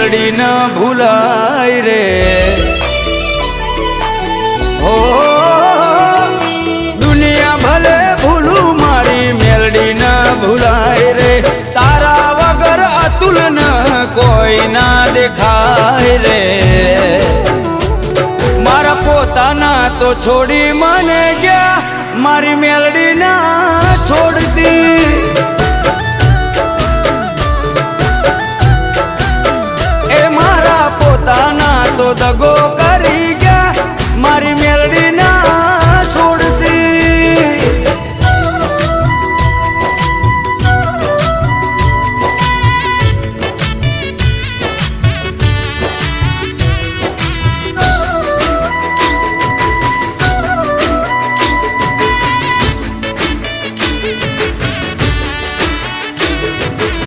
મેલડી ન ભૂલાય રે ઓ દુનિયા ભલે ભૂલું મારી મેલડી ન ભૂલાય રે તારા વગર અતુલ ન કોઈ ના દેખાય રે મારા પોતાના તો છોડી મને ગયા મારી મેલડી ના છોડતી એ મારા પોતાના તો દગો